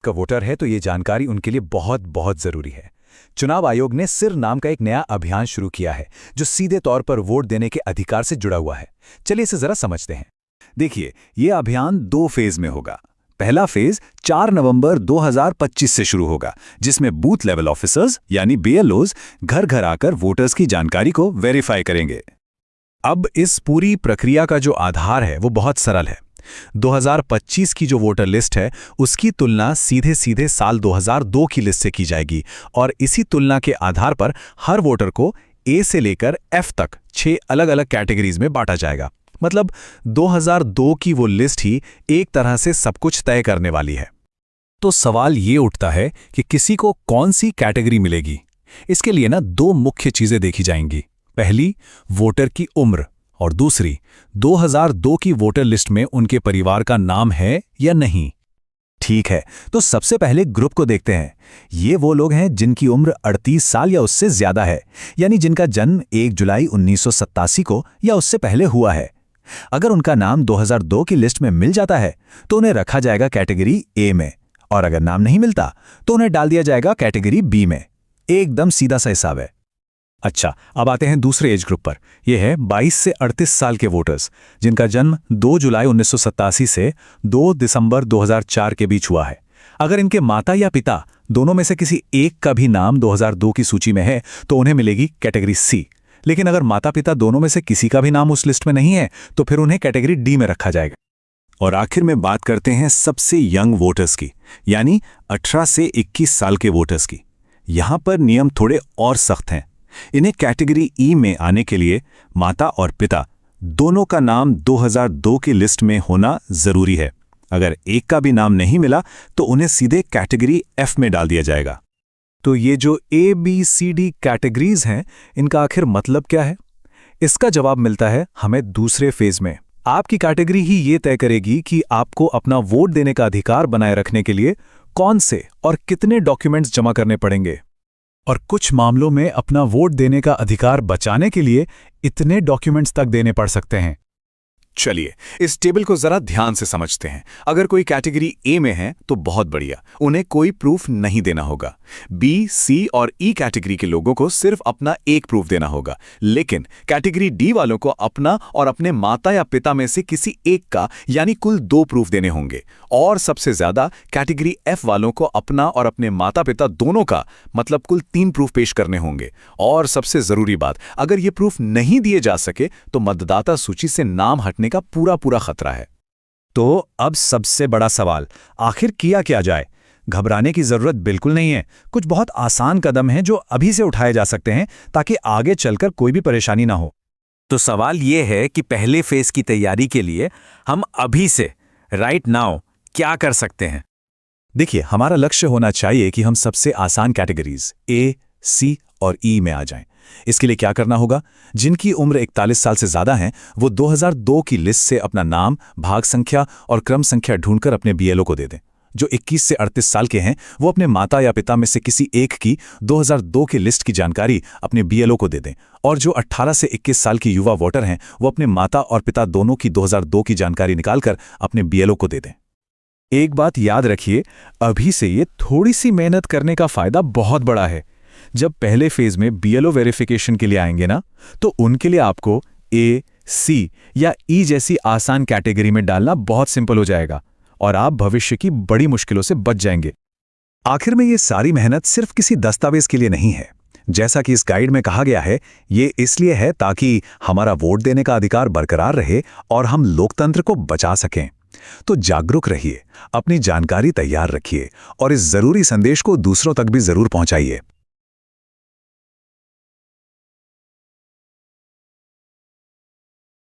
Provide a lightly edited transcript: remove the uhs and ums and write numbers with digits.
का वोटर है तो ये जानकारी उनके लिए बहुत बहुत जरूरी है। चुनाव आयोग ने सिर नाम का एक नया अभियान शुरू किया है जो सीधे तौर पर वोट देने के अधिकार से जुड़ा हुआ है। चलिए इसे जरा समझते हैं। देखिए, ये अभियान 2 फेज में होगा। पहला फेज 4 नवंबर 2025 से शुरू होगा, जिसमें बूथ लेवल ऑफिसर्स यानी बीएलओज घर घर आकर वोटर्स की जानकारी को वेरीफाई करेंगे। अब इस पूरी प्रक्रिया का जो आधार है वो बहुत सरल है। 2025 की जो वोटर लिस्ट है उसकी तुलना सीधे सीधे साल 2002 की लिस्ट से की जाएगी और इसी तुलना के आधार पर हर वोटर को ए से लेकर एफ तक 6 अलग अलग कैटेगरीज में बांटा जाएगा। मतलब 2002 की वो लिस्ट ही एक तरह से सब कुछ तय करने वाली है। तो सवाल ये उठता है कि किसी को कौन सी कैटेगरी मिलेगी। इसके लिए 2 मुख्य चीजें देखी जाएंगी। पहली, वोटर की उम्र, और दूसरी, 2002 की वोटर लिस्ट में उनके परिवार का नाम है या नहीं। ठीक है, तो सबसे पहले ग्रुप को देखते हैं। ये वो लोग हैं जिनकी उम्र 38 साल या उससे ज्यादा है, यानी जिनका जन्म 1 जुलाई 1987 को या उससे पहले हुआ है। अगर उनका नाम 2002 की लिस्ट में मिल जाता है तो उन्हें रखा जाएगा कैटेगरी ए में, और अगर नाम नहीं मिलता तो उन्हें डाल दिया जाएगा कैटेगरी बी में। एकदम सीधा सा हिसाब है। अच्छा, अब आते हैं दूसरे एज ग्रुप पर। यह है 22 से 38 साल के वोटर्स, जिनका जन्म 2 जुलाई 1987 से 2 दिसंबर 2004 के बीच हुआ है। अगर इनके माता या पिता दोनों में से किसी एक का भी नाम 2002 की सूची में है तो उन्हें मिलेगी कैटेगरी सी। लेकिन अगर माता पिता दोनों में से किसी का भी नाम उस लिस्ट में नहीं है तो फिर उन्हें कैटेगरी डी में रखा जाएगा। और आखिर में बात करते हैं सबसे यंग वोटर्स की, यानी 18 से 21 साल के वोटर्स की। यहां पर नियम थोड़े और सख्त हैं। इन्हें कैटेगरी ई में आने के लिए माता और पिता दोनों का नाम 2002 की लिस्ट में होना जरूरी है। अगर एक का भी नाम नहीं मिला तो उन्हें सीधे कैटेगरी एफ में डाल दिया जाएगा। तो ये जो A B C D categories हैं, इनका आखिर मतलब क्या है? इसका जवाब मिलता है हमें दूसरे फेज में। आपकी कैटेगरी ही ये तय करेगी कि आपको अपना वोट देने का अधिकार बनाए रखने के लिए कौन से और कितने डॉक्यूमेंट्स जमा करने पड़ेंगे, और कुछ मामलों में अपना वोट देने का अधिकार बचाने के लिए इतने डॉक्यूमेंट्स तक देने पड़ सकते हैं। चलिए इस टेबल को जरा ध्यान से समझते हैं। अगर कोई कैटेगरी ए में है तो बहुत बढ़िया, उन्हें कोई प्रूफ नहीं देना होगा। बी, सी और ई कैटेगरी के लोगों को सिर्फ अपना एक प्रूफ देना होगा। लेकिन कैटेगरी डी वालों को अपना और अपने माता या पिता में से किसी एक का यानी कुल 2 प्रूफ देने होंगे। और सबसे ज्यादा कैटेगरी एफ वालों को अपना और अपने माता पिता दोनों का मतलब कुल 3 प्रूफ पेश करने होंगे। और सबसे जरूरी बात, अगर ये प्रूफ नहीं दिए जा सके तो मतदाता सूची से नाम हटने का पूरा खतरा है। तो अब सबसे बड़ा सवाल, आखिर किया क्या जाए? घबराने की जरूरत बिल्कुल नहीं है। कुछ बहुत आसान कदम हैं जो अभी से उठाए जा सकते हैं ताकि आगे चलकर कोई भी परेशानी ना हो। तो सवाल यह है कि पहले फेज की तैयारी के लिए हम अभी से राइट नाउ क्या कर सकते हैं? देखिए, हमारा लक्ष्य होना चाहिए कि हम सबसे आसान कैटेगरीज ए, सी और ई में आ जाएं। इसके लिए क्या करना होगा? जिनकी उम्र 41 साल से ज्यादा है वो 2002 की लिस्ट से अपना नाम, भाग संख्या और क्रम संख्या ढूंढकर अपने बीएलओ को दे दें। जो 21 से 38 साल के हैं वो अपने माता या पिता में से किसी एक की 2002 की लिस्ट की जानकारी अपने बीएलओ को दे दें। और जो 18 से 21 साल की युवा वोटर हैं वो अपने माता और पिता दोनों की 2002 की जानकारी निकालकर अपने बीएलओ को दे दें। एक बात याद रखिए, अभी से ये थोड़ी सी मेहनत करने का फायदा बहुत बड़ा है। जब पहले फेज में बीएलओ वेरिफिकेशन के लिए आएंगे ना, तो उनके लिए आपको ए, सी या ई जैसी आसान कैटेगरी में डालना बहुत सिंपल हो जाएगा और आप भविष्य की बड़ी मुश्किलों से बच जाएंगे। आखिर में ये सारी मेहनत सिर्फ किसी दस्तावेज के लिए नहीं है। जैसा कि इस गाइड में कहा गया है, ये इसलिए है ताकि हमारा वोट देने का अधिकार बरकरार रहे और हम लोकतंत्र को बचा सकें। तो जागरूक रहिए, अपनी जानकारी तैयार रखिए और इस जरूरी संदेश को दूसरों तक भी जरूर पहुंचाइए।